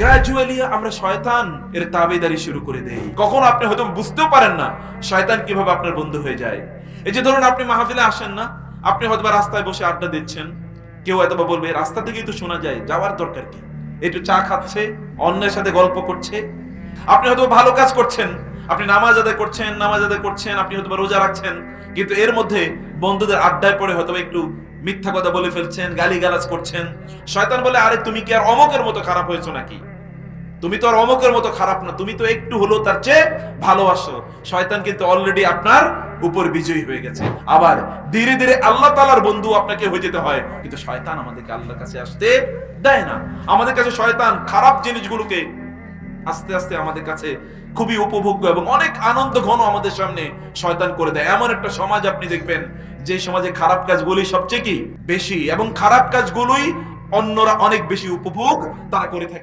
Gradually আমরা শয়তান এর তাবেদারি শুরু করে দেই। কখন আপনি হয়তো বুঝতেও পারেন না শয়তান কিভাবে আপনার বন্ধু হয়ে যায়। এই যে ধরুন আপনি মাহফিলে আসেন না, আপনি হয়তো রাস্তায় বসে আড্ডা দিচ্ছেন, কেউ হয়তো বলবে রাস্তা থেকেই তো শোনা যায়, যাওয়ার দরকার কি, একটু চা খাচ্ছে, অন্যের সাথে গল্প করছে। আপনি হয়তো ভালো কাজ করছেন, আপনি নামাজ আদায় করছেন, আপনি হয়তো রোজা রাখছেন, কিন্তু এর মধ্যে বন্ধুদের আড্ডায় পড়ে হয়তো একটু মিথ্যা কথা বলে ফেলছেন, গালিগালাজ করছেন। শয়তান বলে, আরে তুমি কি আর অমকের মতো খারাপ হয়েছো নাকি? তুমি তো আর অমকের মতো খারাপ না, তুমি তো একটু হলো তার চেয়ে ভালোবাসো। শয়তান কিন্তু অলরেডি আপনার উপর বিজয়ী হয়ে গেছে। আবার ধীরে ধীরে আল্লাহ তাআলার বন্ধু আপনাকে হয়ে যেতে হয়, কিন্তু শয়তান আমাদেরকে আল্লাহর কাছে আসতে দেয় না। আমাদের কাছে শয়তান খারাপ জিনিসগুলোকে আস্তে আস্তে আমাদের কাছে খুবই উপভোগ্য এবং অনেক আনন্দ ঘন আমাদের সামনে শয়তান করে দেয়। এমন একটা সমাজ আপনি দেখবেন যে সমাজে খারাপ কাজগুলোই সবচেয়ে কি বেশি, এবং খারাপ কাজগুলোই অন্যরা অনেক বেশি উপভোগ তারা করে থাকে।